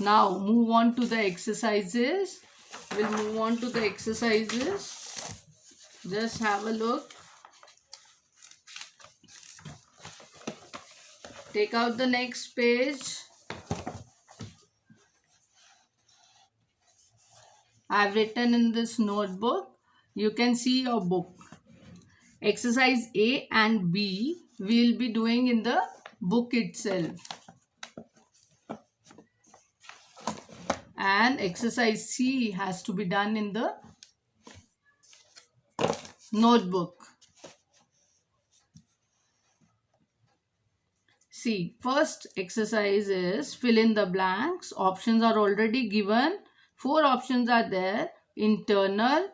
Now move on to the exercises. We'll move on to the exercises. Just have a look. Take out the next page. I've written in this notebook. You can see your book. Exercise A and B we'll be doing in the book itself. And exercise C has to be done in the notebook. See, first exercise is fill in the blanks. Options are already given. 4 options are there: internal,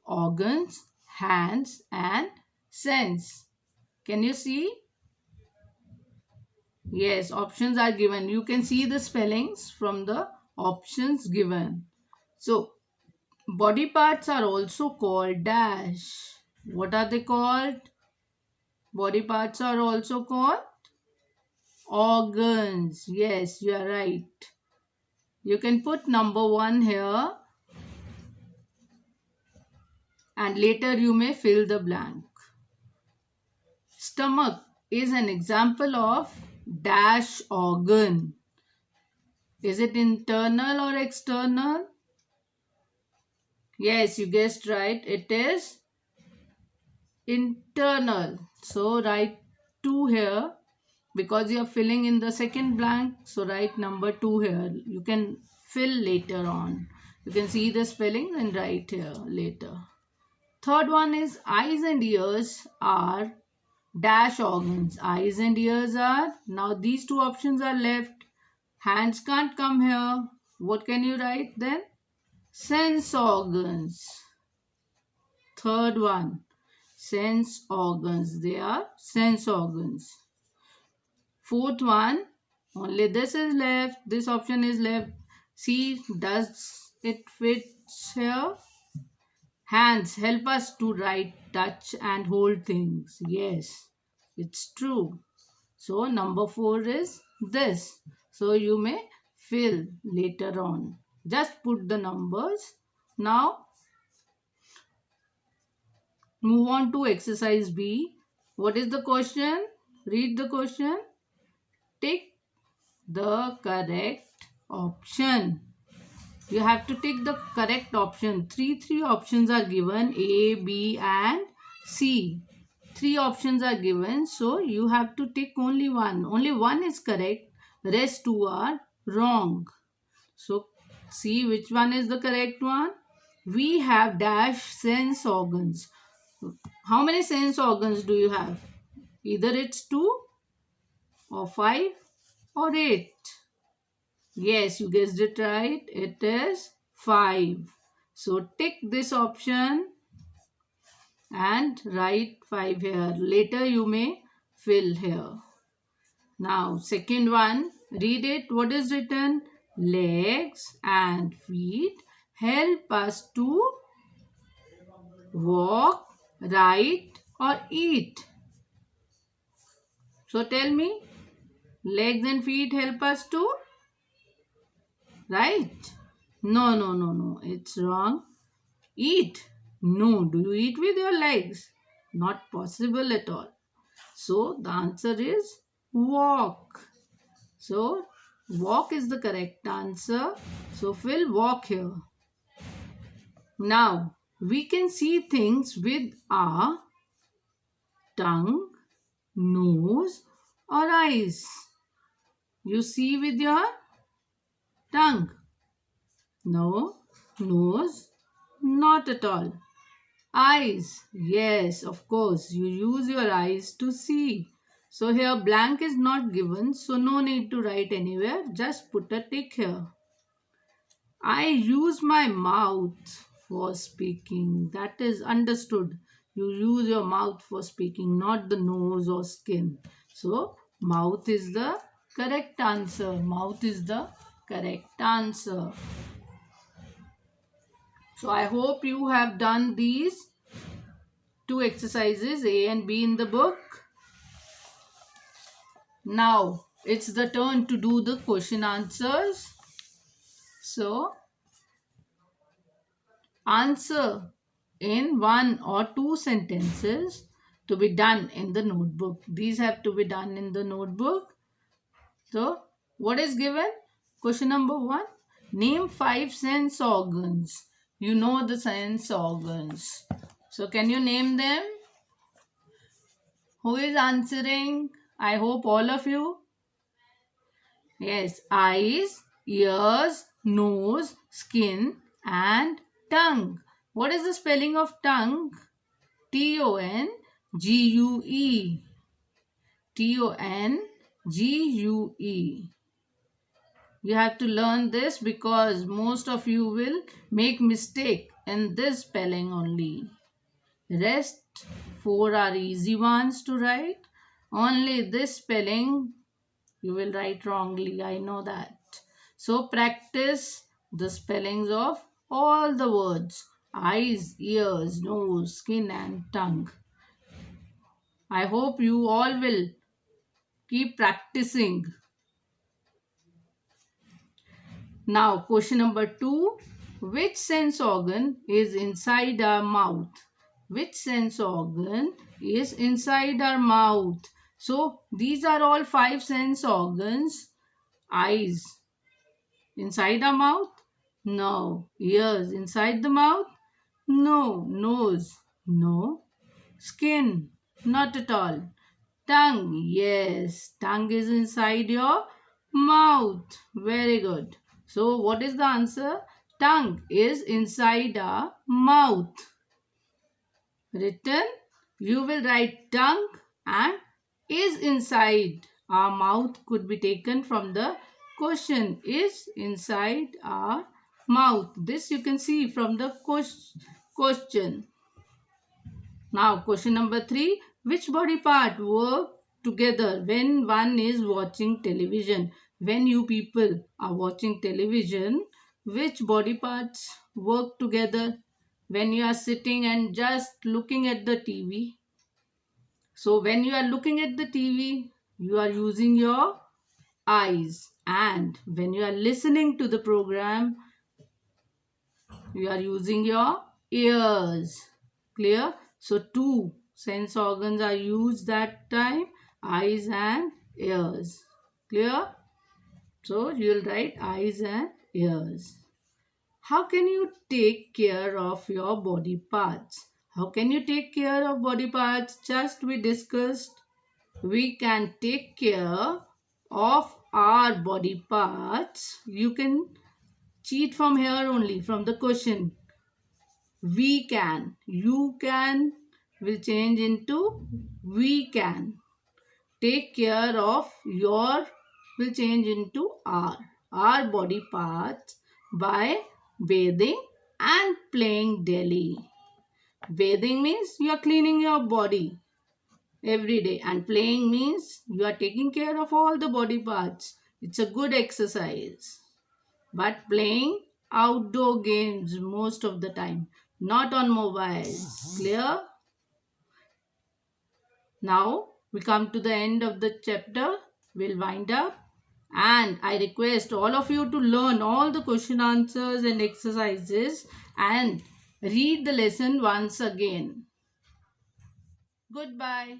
organs, hands, and sense. Can you see? Yes, options are given. You can see the spellings from the options given. So, body parts are also called dash. What are they called? Body parts are also called organs. Yes, you are right. You can put number 1 here and later you may fill the blank. Stomach is an example of dash organ. Is it internal or external? Yes, you guessed right. It is internal. So write 2 here because you are filling in the second blank. So write number 2 here. You can fill later on. You can see the spelling and write here later. Third one is eyes and ears are dash organs. Eyes and ears are, now these 2 options are left. Hands can't come here. What can you write then? Sense organs. Third one, sense organs. They are sense organs. Fourth one, only this is left. This option is left. See, does it fit here? Hands help us to write, touch and hold things. Yes, it's true. So number 4 is this. So you may fill later on. Just put the numbers. Now move on to exercise B. What is the question? Read the question. Tick the correct option. You have to tick the correct option. Three options are given: A, B and C. 3 options are given. So you have to tick only one. Only one is correct. Rest 2 are wrong. So see which one is the correct one. We have dash sense organs. How many sense organs do you have? Either it's 2 or 5 or 8. Yes, you guessed it right. It is 5. So tick this option and write 5 here. Later you may fill here. Now second one, read it. What is written? Legs and feet help us to walk, write or eat. So tell me, legs and feet help us to write? No. It's wrong. Eat. No. Do you eat with your legs? Not possible at all. So the answer is walk. So walk is the correct answer. So fill walk here. Now we can see things with our tongue, nose or eyes. You see with your tongue? No. Nose? Not at all. Eyes? Yes, of course. You use your eyes to see. So here blank is not given. So no need to write anywhere. Just put a tick here. I use my mouth for speaking. That is understood. You use your mouth for speaking, not the nose or skin. So mouth is the correct answer. Mouth is the correct answer. So I hope you have done these 2 exercises A and B in the book. Now it's the turn to do the question answers. So, answer in one or two sentences to be done in the notebook. These have to be done in the notebook. So, what is given? Question number 1. Name 5 sense organs. You know the sense organs. So, can you name them? Who is answering? I hope all of you. Yes, eyes, ears, nose, skin and tongue. What is the spelling of tongue? Tongue. Tongue. You have to learn this because most of you will make mistake in this spelling only. Rest 4 are easy ones to write. Only this spelling you will write wrongly. I know that. So practice the spellings of all the words. Eyes, ears, nose, skin and tongue. I hope you all will keep practicing. Now, question number 2. Which sense organ is inside our mouth? Which sense organ is inside our mouth? So, these are all 5 sense organs. Eyes inside our mouth? No. Ears inside the mouth? No. Nose? No. Skin? Not at all. Tongue? Yes. Tongue is inside your mouth. Very good. So, what is the answer? Tongue is inside our mouth. Written, you will write tongue and is inside our mouth could be taken from the question is inside our mouth. This you can see from the question. Now, question number 3. Which body part work together when one is watching television? When you people are watching television, which body parts work together? When you are sitting and just looking at the TV. So, when you are looking at the TV, you are using your eyes. And when you are listening to the program, you are using your ears. Clear? So, 2 sense organs are used that time, eyes and ears. Clear? So, you will write eyes and ears. How can you take care of your body parts? How can you take care of body parts? Just we discussed. We can take care of our body parts. You can cheat from here only, from the question. We can, you can will change into we can. Take care of your will change into our body parts by bathing and playing daily. Bathing means you are cleaning your body every day and playing means you are taking care of all the body parts. It's a good exercise. But playing outdoor games most of the time, not on mobiles. Clear? Now we come to the end of the chapter. We'll wind up. And I request all of you to learn all the question answers and exercises and read the lesson once again. Goodbye.